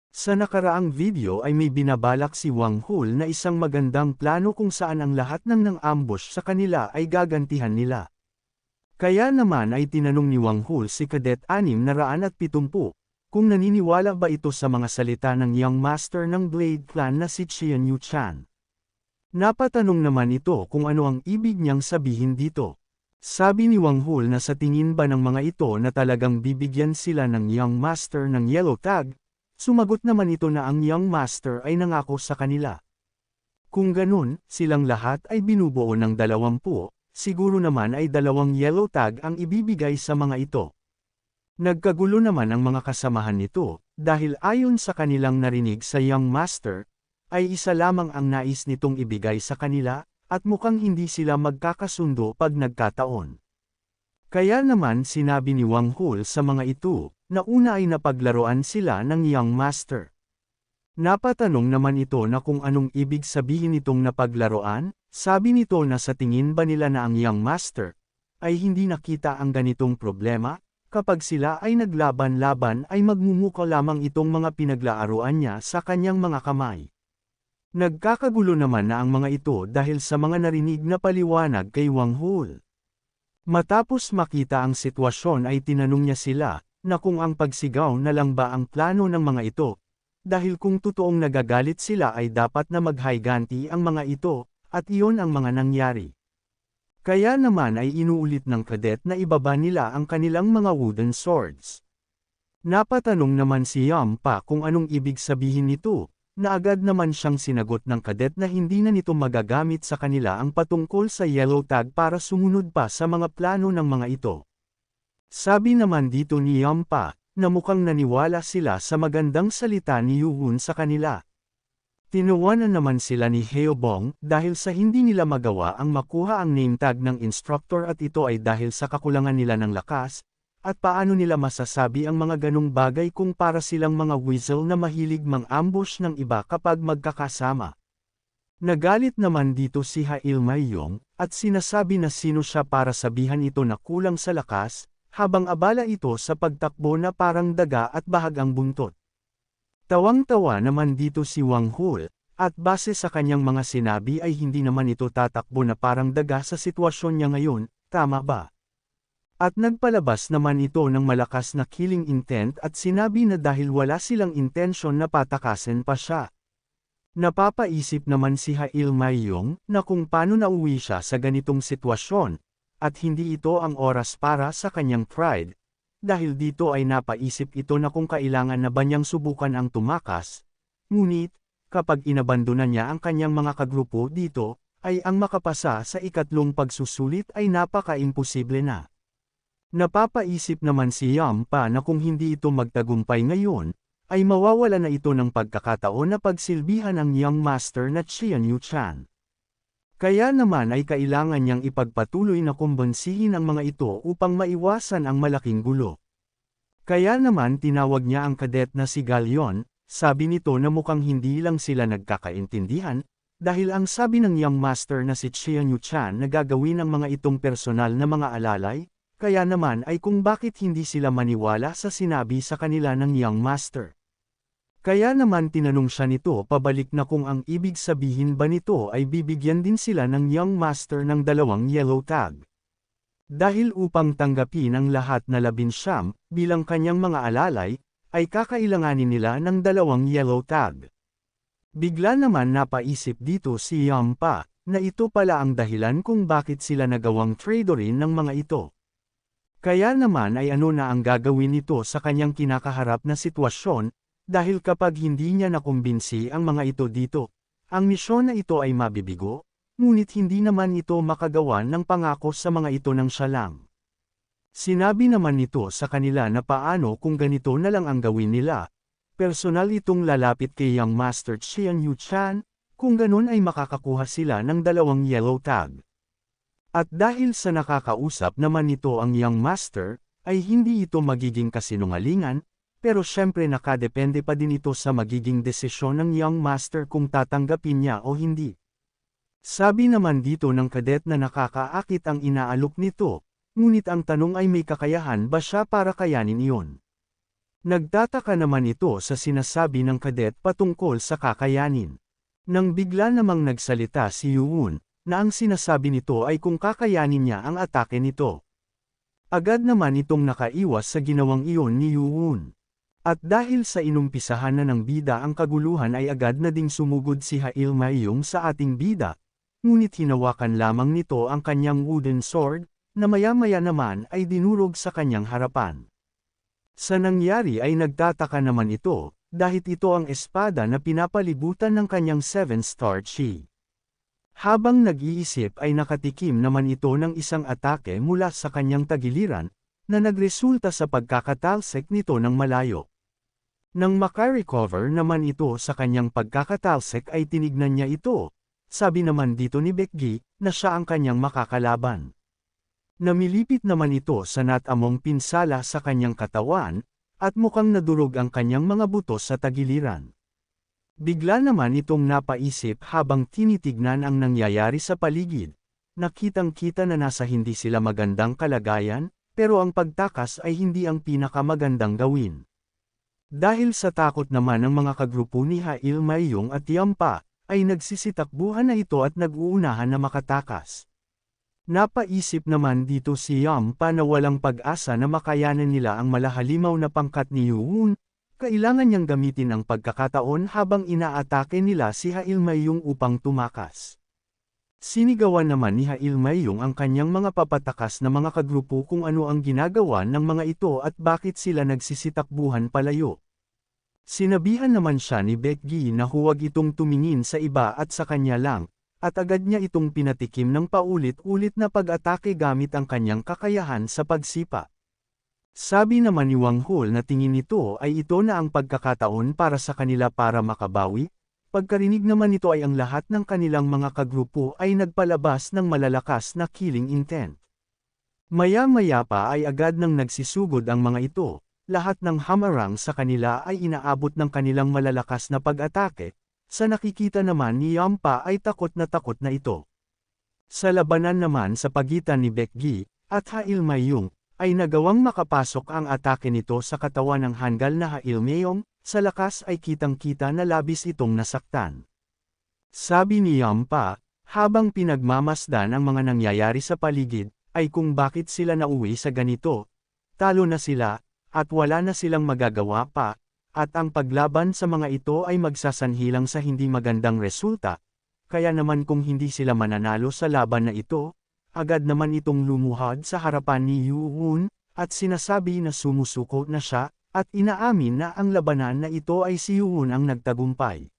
Sa nakaraang video ay may binabalak si Wang Hul na isang magandang plano kung saan ang lahat ng nang-ambush sa kanila ay gagantihan nila. Kaya naman ay tinanong ni Wang Hul si Cadet 670, kung naniniwala ba ito sa mga salita ng Young Master ng Blade Clan na si Qian Yuchan. Napatanong naman ito kung ano ang ibig niyang sabihin dito. Sabi ni Wang Hul na sa tingin ba ng mga ito na talagang bibigyan sila ng Young Master ng Yellow Tag, sumagot naman ito na ang Young Master ay nangako sa kanila. Kung ganun, silang lahat ay binubuo ng 20, siguro naman ay 2 Yellow Tag ang ibibigay sa mga ito. Nagkagulo naman ang mga kasamahan nito, dahil ayon sa kanilang narinig sa Young Master, ay isa lamang ang nais nitong ibigay sa kanila, at mukhang hindi sila magkakasundo pag nagkataon. Kaya naman sinabi ni Wang Hul sa mga ito, na una ay napaglaruan sila ng Young Master. Napatanong naman ito na kung anong ibig sabihin nitong napaglaruan, sabi nito na sa tingin ba nila na ang Young Master, ay hindi nakita ang ganitong problema, kapag sila ay naglaban-laban ay magmumuka lamang itong mga pinaglaaruan niya sa kanyang mga kamay. Nagkakagulo naman na ang mga ito dahil sa mga narinig na paliwanag kay Wang Hul. Matapos makita ang sitwasyon ay tinanong niya sila, na kung ang pagsigaw na lang ba ang plano ng mga ito, dahil kung totoong nagagalit sila ay dapat na maghayganti ang mga ito, at iyon ang mga nangyari. Kaya naman ay inuulit ng cadet na ibaba nila ang kanilang mga wooden swords. Napatanong naman si Yampa kung anong ibig sabihin nito, na agad naman siyang sinagot ng cadet na hindi na nito magagamit sa kanila ang patungkol sa Yellow Tag para sumunod pa sa mga plano ng mga ito. Sabi naman dito ni Yampa, na mukhang naniwala sila sa magandang salita ni Yuhun sa kanila. Tinuwanan naman sila ni Heobong dahil sa hindi nila magawa ang makuha ang name tag ng instructor at ito ay dahil sa kakulangan nila ng lakas, at paano nila masasabi ang mga ganong bagay kung para silang mga weasel na mahilig mang-ambush ng iba kapag magkakasama. Nagalit naman dito si Hail Mayong, at sinasabi na sino siya para sabihan ito na kulang sa lakas, habang abala ito sa pagtakbo na parang daga at bahagang buntot. Tawang-tawa naman dito si Wang Hul, at base sa kanyang mga sinabi ay hindi naman ito tatakbo na parang daga sa sitwasyon niya ngayon, tama ba? At nagpalabas naman ito ng malakas na killing intent at sinabi na dahil wala silang intensyon na patakasin pa siya. Napapaisip naman si Hail Mayong na kung paano nauwi siya sa ganitong sitwasyon, at hindi ito ang oras para sa kanyang pride. Dahil dito ay napaisip ito na kung kailangan na ba niyang subukan ang tumakas, ngunit, kapag inabandonan niya ang kanyang mga kagrupo dito, ay ang makapasa sa ikatlong pagsusulit ay napaka-imposible na. Napapaisip naman si Yampa na kung hindi ito magtagumpay ngayon, ay mawawala na ito ng pagkakataon na pagsilbihan ang Young Master na Qian Yuchan. Kaya naman ay kailangan niyang ipagpatuloy na kumbansihin ang mga ito upang maiwasan ang malaking gulo. Kaya naman tinawag niya ang cadet na si Galion, sabi nito na mukhang hindi lang sila nagkakaintindihan, dahil ang sabi ng Young Master na si Qian Yuchan na gagawin ang mga itong personal na mga alalay, kaya naman ay kung bakit hindi sila maniwala sa sinabi sa kanila ng Young Master. Kaya naman tinanong siya nito pabalik na kung ang ibig sabihin ba nito ay bibigyan din sila ng Young Master ng 2 Yellow Tag. Dahil upang tanggapin ang lahat na 19 bilang kanyang mga alalay, ay kakailanganin nila ng 2 Yellow Tag. Bigla naman napaisip dito si Yampa, na ito pala ang dahilan kung bakit sila nagawang traitorin ng mga ito. Kaya naman ay ano na ang gagawin nito sa kanyang kinakaharap na sitwasyon, dahil kapag hindi niya nakumbinsi ang mga ito dito, ang misyon na ito ay mabibigo, ngunit hindi naman ito makagawa ng pangako sa mga ito ng siya lang. Sinabi naman nito sa kanila na paano kung ganito na lang ang gawin nila, personal itong lalapit kay Young Master Qian Yuchan, kung ganun ay makakakuha sila ng 2 Yellow Tag. At dahil sa nakakausap naman nito ang Young Master, ay hindi ito magiging kasinungalingan, pero syempre nakadepende pa din ito sa magiging desisyon ng Young Master kung tatanggapin niya o hindi. Sabi naman dito ng cadet na nakakaakit ang inaalok nito, ngunit ang tanong ay may kakayahan ba siya para kayanin iyon. Nagtataka naman ito sa sinasabi ng kadet patungkol sa kakayanin. Nang bigla namang nagsalita si Yuun, na ang sinasabi nito ay kung kakayanin niya ang atake nito. Agad naman itong nakaiwas sa ginawang iyon ni Yuun. At dahil sa inumpisahan na ng bida ang kaguluhan ay agad na ding sumugod si Hail Mayong sa ating bida, ngunit hinawakan lamang nito ang kanyang wooden sword, na maya-maya naman ay dinurog sa kanyang harapan. Sa nangyari ay nagtataka naman ito, dahil ito ang espada na pinapalibutan ng kanyang 7-star chi. Habang nag-iisip ay nakatikim naman ito ng isang atake mula sa kanyang tagiliran, na nagresulta sa pagkakatalsik nito ng malayo. Nang makarecover naman ito sa kanyang pagkakatalsik ay tinignan niya ito, sabi naman dito ni Baekgi, na siya ang kanyang makakalaban. Namilipit naman ito sa natamong pinsala sa kanyang katawan, at mukhang nadurog ang kanyang mga buto sa tagiliran. Bigla naman itong napaisip habang tinitignan ang nangyayari sa paligid. Nakitang-kita na nasa hindi sila magandang kalagayan, pero ang pagtakas ay hindi ang pinakamagandang gawin. Dahil sa takot naman ng mga kagrupo ni Hail Mayong at Yampa, ay nagsisitakbuhan na ito at nag-uunahan na makatakas. Napaisip naman dito si Yampa na walang pag-asa na makayanan nila ang malahalimaw na pangkat ni Yuun. Kailangan niyang gamitin ang pagkakataon habang inaatake nila si Hail Mayong upang tumakas. Sinigawan naman ni Hail Mayong ang kanyang mga papatakas na mga kagrupo kung ano ang ginagawa ng mga ito at bakit sila nagsisitakbuhan palayo. Sinabihan naman siya ni Baekgi na huwag itong tumingin sa iba at sa kanya lang, at agad niya itong pinatikim ng paulit-ulit na pag-atake gamit ang kanyang kakayahan sa pagsipa. Sabi naman ni Wang Hul na tingin nito ay ito na ang pagkakataon para sa kanila para makabawi. Pagkarinig naman nito ay ang lahat ng kanilang mga kagrupo ay nagpalabas ng malalakas na killing intent. Maya-maya pa ay agad nang nagsisugod ang mga ito, lahat ng hamarang sa kanila ay inaabot ng kanilang malalakas na pag-atake, sa nakikita naman ni Yampa ay takot na ito. Sa labanan naman sa pagitan ni Baekgi at Hail Mayong, ay nagawang makapasok ang atake nito sa katawan ng hanggal na Hail Mayong, sa lakas ay kitang-kita na labis itong nasaktan. Sabi ni Yampa, habang pinagmamasdan ang mga nangyayari sa paligid, ay kung bakit sila nauwi sa ganito, talo na sila, at wala na silang magagawa pa, at ang paglaban sa mga ito ay magsasanhilang sa hindi magandang resulta, kaya naman kung hindi sila mananalo sa laban na ito, agad naman itong lumuhad sa harapan ni Yuun, at sinasabi na sumusuko na siya, at inaamin na ang labanan na ito ay si Yuun ang nagtagumpay.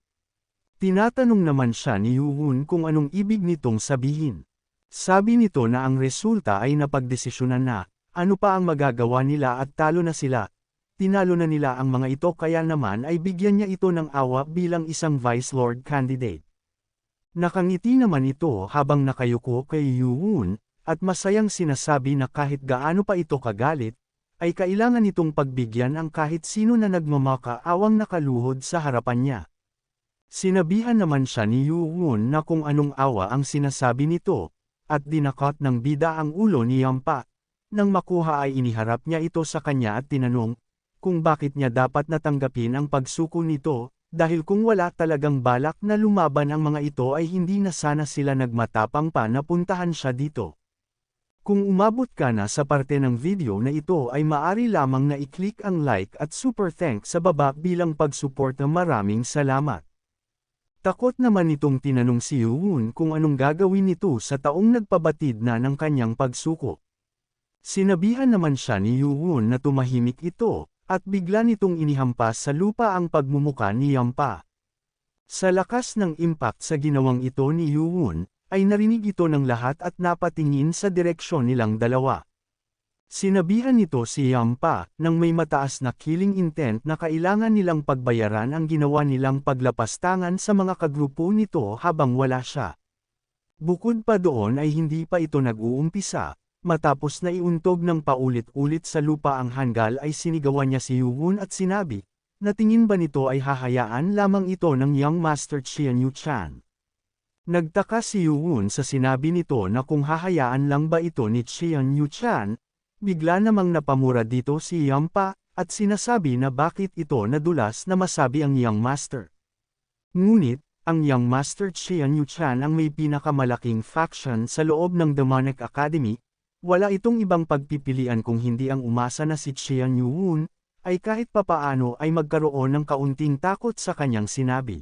Tinatanong naman siya ni Yuun kung anong ibig nitong sabihin. Sabi nito na ang resulta ay napagdesisyonan na, ano pa ang magagawa nila at talo na sila. Tinalo na nila ang mga ito kaya naman ay bigyan niya ito ng awa bilang isang Vice Lord candidate. Nakangiti naman ito habang nakayuko kay Yuun, at masayang sinasabi na kahit gaano pa ito kagalit, ay kailangan itong pagbigyan ang kahit sino na nagmamakaawang nakaluhod sa harapan niya. Sinabihan naman siya ni Yuun na kung anong awa ang sinasabi nito, at dinakot ng bida ang ulo ni Yampa. Nang makuha ay iniharap niya ito sa kanya at tinanong, kung bakit niya dapat natanggapin ang pagsuko nito. Dahil kung wala talagang balak na lumaban ang mga ito ay hindi na sana sila nagmatapang pa na puntahan siya dito. Kung umabot ka na sa parte ng video na ito ay maari lamang na i-click ang like at super thanks sa baba bilang pagsuporta. Maraming salamat. Takot naman itong tinanong si Yuun kung anong gagawin nito sa taong nagpabatid na ng kanyang pagsuko. Sinabihan naman siya ni Yuun na tumahimik ito. At bigla nitong inihampas sa lupa ang pagmumuka ni Yampa. Sa lakas ng impact sa ginawang ito ni Yuun, ay narinig ito ng lahat at napatingin sa direksyon nilang dalawa. Sinabihan nito si Yampa, nang may mataas na killing intent na kailangan nilang pagbayaran ang ginawa nilang paglapastangan sa mga kagrupo nito habang wala siya. Bukod pa doon ay hindi pa ito nag-uumpisa. Matapos na iuntog ng paulit-ulit sa lupa ang hanggal ay sinigawan niya si Yuun at sinabi, na tingin ba nito ay hahayaan lamang ito ng Young Master Qian Yuchan. Nagtaka si Yuun sa sinabi nito na kung hahayaan lang ba ito ni Qian Yuchan, bigla namang napamura dito si Yampa, at sinasabi na bakit ito nadulas na masabi ang Young Master. Ngunit, ang Young Master Qian Yuchan ang may pinakamalaking faction sa loob ng Demonic Academy, wala itong ibang pagpipilian kung hindi ang umasa na si Qian Yuhun, ay kahit papaano ay magkaroon ng kaunting takot sa kanyang sinabi.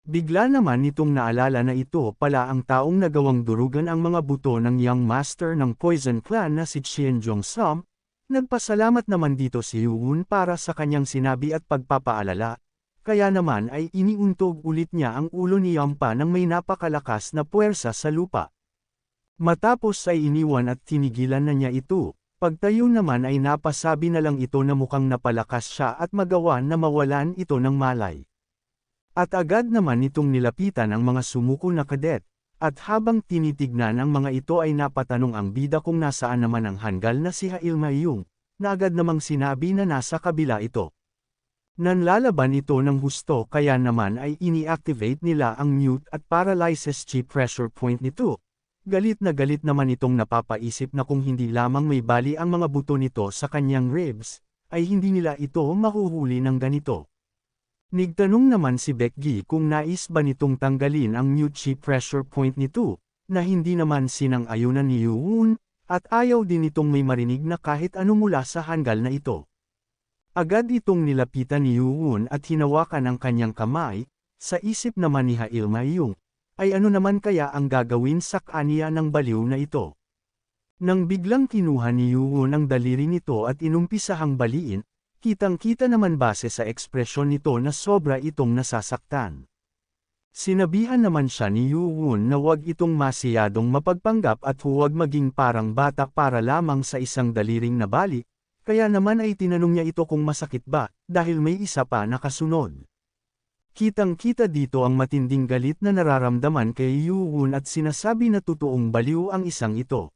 Bigla naman nitong naalala na ito pala ang taong nagawang durugan ang mga buto ng Young Master ng Poison Clan na si Qian Zhongsam. Nagpasalamat naman dito si Yuhun para sa kanyang sinabi at pagpapaalala, kaya naman ay iniuntog ulit niya ang ulo ni Yampa ng may napakalakas na puwersa sa lupa. Matapos ay iniwan at tinigilan na niya ito, pagtayo naman ay napasabi na lang ito na mukhang napalakas siya at magawa na mawalan ito ng malay. At agad naman itong nilapitan ang mga sumuko na kadet, at habang tinitignan ang mga ito ay napatanong ang bida kung nasaan naman ang hanggal na si Hail Mayung, na agad namang sinabi na nasa kabila ito. Nanlalaban ito ng husto kaya naman ay ini-activate nila ang mute at paralysis chi pressure point nito. Galit na galit naman itong napapaisip na kung hindi lamang may bali ang mga buto nito sa kanyang ribs, ay hindi nila ito mahuhuli ng ganito. Nigtanong naman si Becky kung nais ba nitong tanggalin ang mute chi pressure point nito, na hindi naman sinang-ayunan ni Yuhun, at ayaw din itong may marinig na kahit ano mula sa hanggal na ito. Agad itong nilapitan ni Yuhun at hinawakan ang kanyang kamay, sa isip naman ni Hail Mayung, ay ano naman kaya ang gagawin sa kanya ng baliw na ito. Nang biglang kinuha ni Yuhun ang daliri nito at inumpisahang baliin, kitang-kita naman base sa ekspresyon nito na sobra itong nasasaktan. Sinabihan naman siya ni Yuhun na huwag itong masyadong mapagpanggap at huwag maging parang bata para lamang sa isang daliring nabali, kaya naman ay tinanong niya ito kung masakit ba, dahil may isa pa na kasunod. Kitang-kita dito ang matinding galit na nararamdaman kay Yuhun at sinasabi na totoong baliw ang isang ito.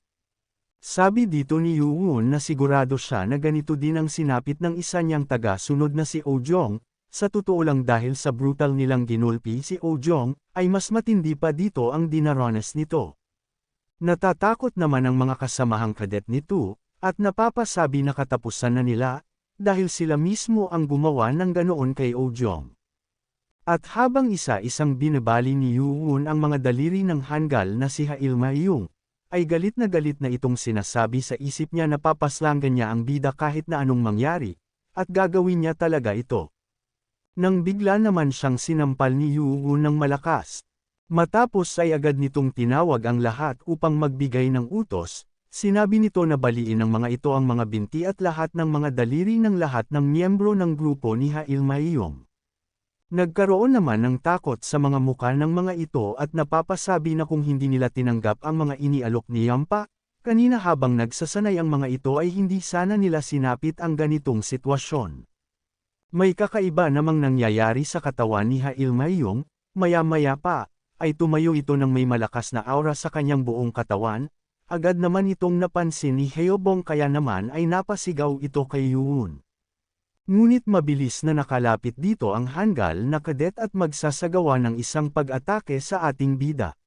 Sabi dito ni Yuhun na sigurado siya na ganito din ang sinapit ng isa niyang taga-sunod na si Ojong, sa totoo lang dahil sa brutal nilang ginulpi si Ojong, ay mas matindi pa dito ang dinaranas nito. Natatakot naman ang mga kasamahang kadet nito, at napapasabi na katapusan na nila, dahil sila mismo ang gumawa ng ganoon kay Ojong. At habang isa-isang binabali ni Yuhun ang mga daliri ng hanggal na si Hail Mayung, ay galit na itong sinasabi sa isip niya na papaslangan niya ang bida kahit na anong mangyari, at gagawin niya talaga ito. Nang bigla naman siyang sinampal ni Yuhun ng malakas. Matapos ay agad nitong tinawag ang lahat upang magbigay ng utos, sinabi nito na baliin ng mga ito ang mga binti at lahat ng mga daliri ng lahat ng miyembro ng grupo ni Hail Mayung. Nagkaroon naman ng takot sa mga muka ng mga ito at napapasabi na kung hindi nila tinanggap ang mga inialok ni Yampa, kanina habang nagsasanay ang mga ito ay hindi sana nila sinapit ang ganitong sitwasyon. May kakaiba namang nangyayari sa katawan ni Hail Mayung, maya-maya pa, ay tumayo ito ng may malakas na aura sa kanyang buong katawan, agad naman itong napansin ni Heobong kaya naman ay napasigaw ito kay Yuhun. Ngunit mabilis na nakalapit dito ang hanggal na kadet at magsasagawa ng isang pag-atake sa ating bida.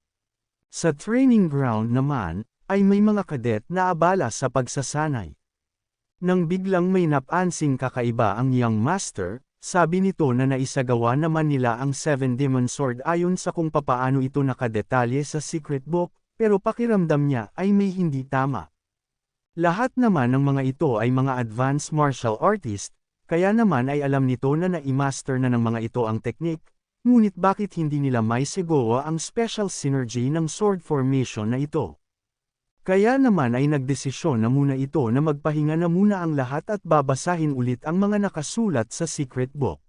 Sa training ground naman, ay may mga kadet na abala sa pagsasanay. Nang biglang may napansing kakaiba ang Young Master, sabi nito na naisagawa naman nila ang Seven Demon Sword ayon sa kung papaano ito nakadetalye sa secret book, pero pakiramdam niya ay may hindi tama. Lahat naman ng mga ito ay mga advanced martial artist, kaya naman ay alam nito na na-master na ng mga ito ang teknik, ngunit bakit hindi nila may sigawa ang special synergy ng sword formation na ito? Kaya naman ay nagdesisyon na muna ito na magpahinga na muna ang lahat at babasahin ulit ang mga nakasulat sa secret book.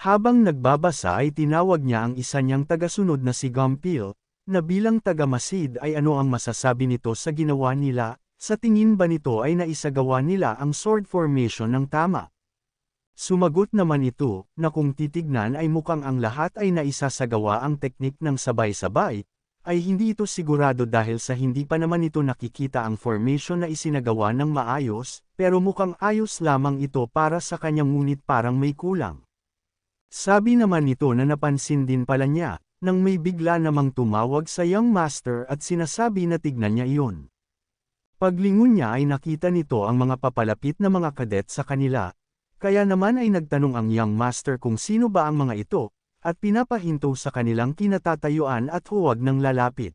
Habang nagbabasa ay tinawag niya ang isa niyang tagasunod na si Gumpil, na bilang taga-masid ay ano ang masasabi nito sa ginawa nila, sa tingin ba nito ay naisagawa nila ang sword formation ng tama? Sumagot naman ito, na kung titignan ay mukhang ang lahat ay naisasagawa ang teknik ng sabay-sabay, ay hindi ito sigurado dahil sa hindi pa naman ito nakikita ang formation na isinagawa ng maayos, pero mukhang ayos lamang ito para sa kanya ngunit parang may kulang. Sabi naman nito na napansin din pala niya, nang may bigla namang tumawag sa Young Master at sinasabi na tignan niya iyon. Paglingon niya ay nakita nito ang mga papalapit na mga kadet sa kanila, kaya naman ay nagtanong ang young master kung sino ba ang mga ito, at pinapahinto sa kanilang kinatatayuan at huwag nang lalapit.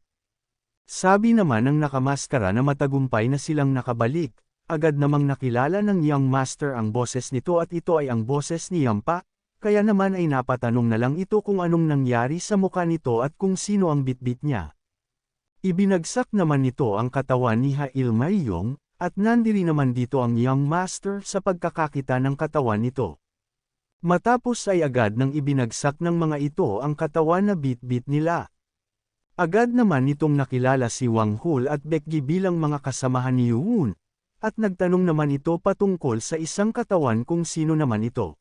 Sabi naman ng nakamaskara na matagumpay na silang nakabalik, agad namang nakilala ng young master ang boses nito at ito ay ang boses ni Yampa, kaya naman ay napatanong na lang ito kung anong nangyari sa mukha nito at kung sino ang bitbit niya. Ibinagsak naman nito ang katawan ni Hail Mayong, at nandiri naman dito ang young master sa pagkakakita ng katawan nito. Matapos ay agad nang ibinagsak ng mga ito ang katawan na bitbit nila. Agad naman nitong nakilala si Wang Hul at Bekgi bilang mga kasamahan ni Yuun, at nagtanong naman ito patungkol sa isang katawan kung sino naman ito.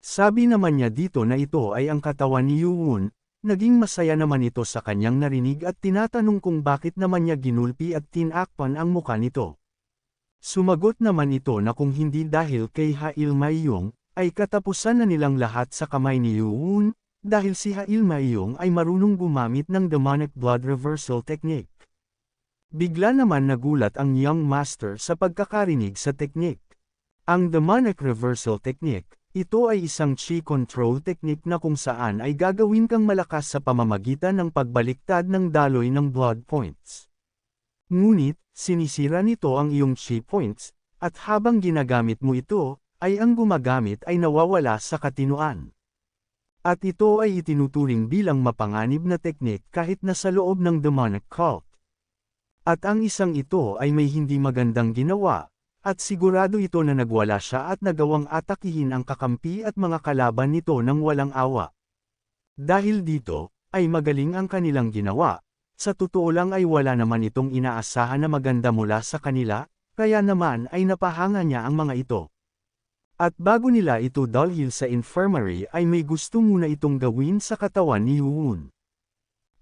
Sabi naman niya dito na ito ay ang katawan ni Yuun, naging masaya naman ito sa kanyang narinig at tinatanong kung bakit naman niya ginulpi at tinakpan ang muka nito. Sumagot naman ito na kung hindi dahil kay Hail Mayong, ay katapusan na nilang lahat sa kamay ni Yuun, dahil si Hail Mayong ay marunong gumamit ng demonic blood reversal technique. Bigla naman nagulat ang young master sa pagkakarinig sa technique. Ang demonic reversal technique, ito ay isang chi control technique na kung saan ay gagawin kang malakas sa pamamagitan ng pagbaliktad ng daloy ng blood points. Ngunit, sinisira nito ang iyong chi points, at habang ginagamit mo ito, ay ang gumagamit ay nawawala sa katinuan. At ito ay itinuturing bilang mapanganib na teknik kahit nasa loob ng demonic cult. At ang isang ito ay may hindi magandang ginawa, at sigurado ito na nagwala siya at nagawang atakihin ang kakampi at mga kalaban nito ng walang awa. Dahil dito, ay magaling ang kanilang ginawa. Sa totoo lang ay wala naman itong inaasahan na maganda mula sa kanila, kaya naman ay napahanga niya ang mga ito. At bago nila ito dalhin sa infirmary ay may gusto muna itong gawin sa katawan ni Yuun.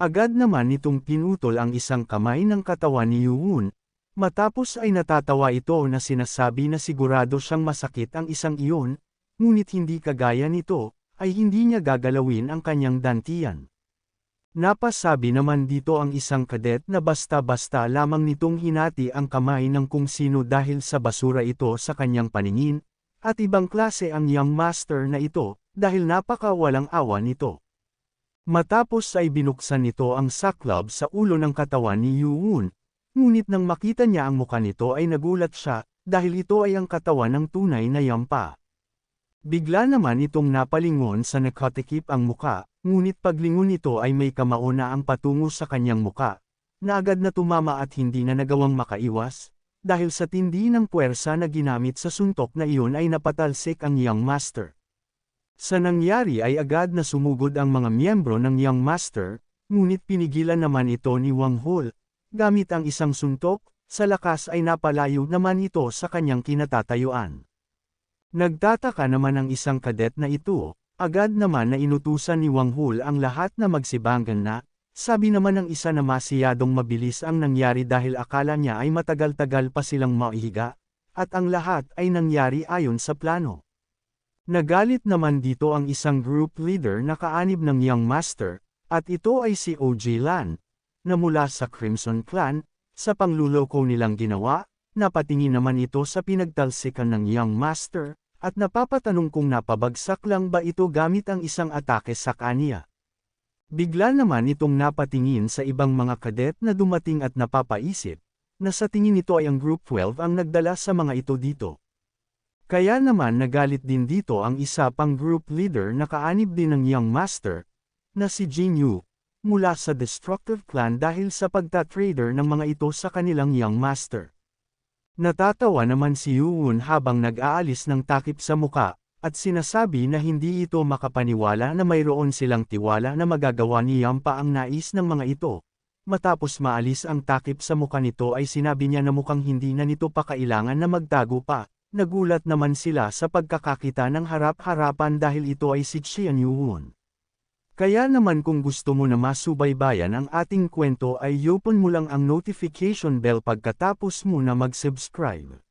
Agad naman itong pinutol ang isang kamay ng katawan ni Yuun, matapos ay natatawa ito na sinasabi na sigurado siyang masakit ang isang iyon, ngunit hindi kagaya nito, ay hindi niya gagalawin ang kanyang dantian. Napasabi naman dito ang isang kadet na basta-basta lamang nitong hinati ang kamay ng kung sino dahil sa basura ito sa kanyang paningin, at ibang klase ang young master na ito, dahil napakawalang awa nito. Matapos ay binuksan nito ang saklab sa ulo ng katawan ni Yuun, ngunit nang makita niya ang muka nito ay nagulat siya, dahil ito ay ang katawan ng tunay na Yampa. Bigla naman itong napalingon sa nakatikip ang muka, ngunit paglingon nito ay may kamao na ang patungo sa kanyang muka, na agad na tumama at hindi na nagawang makaiwas, dahil sa tindi ng puwersa na ginamit sa suntok na iyon ay napatalsik ang young master. Sa nangyari ay agad na sumugod ang mga miyembro ng young master, ngunit pinigilan naman ito ni Wang Hul, gamit ang isang suntok, sa lakas ay napalayo naman ito sa kanyang kinatatayuan. Nagtataka naman ang isang kadet na ito, agad naman na inutusan ni Wang Hul ang lahat na magsibangan na, sabi naman ng isa na masiyadong mabilis ang nangyari dahil akala niya ay matagal-tagal pa silang maihiga, at ang lahat ay nangyari ayon sa plano. Nagalit naman dito ang isang group leader na kaanib ng young master, at ito ay si OJ Lan, na mula sa Crimson Clan, sa pangluloko nilang ginawa, napatingin naman ito sa pinagtalsikan ng young master, at napapatanong kung napabagsak lang ba ito gamit ang isang atake sa kanya. Bigla naman itong napatingin sa ibang mga kadet na dumating at napapaisip, na sa tingin nito ay ang Group 12 ang nagdala sa mga ito dito. Kaya naman nagalit din dito ang isa pang group leader na kaanib din ng young master, na si Jin Yu, mula sa Destructive Clan dahil sa pagtatrader ng mga ito sa kanilang young master. Natatawa naman si Yuun habang nag-aalis ng takip sa muka, at sinasabi na hindi ito makapaniwala na mayroon silang tiwala na magagawa ni Yampa ang nais ng mga ito. Matapos maalis ang takip sa muka nito ay sinabi niya na mukhang hindi na nito pa kailangan na magtago pa. Nagulat naman sila sa pagkakakita ng harap-harapan dahil ito ay si Xian Yuun. Kaya naman kung gusto mo na masubaybayan ang ating kwento ay i-open mo lang ang notification bell pagkatapos mo na mag-subscribe.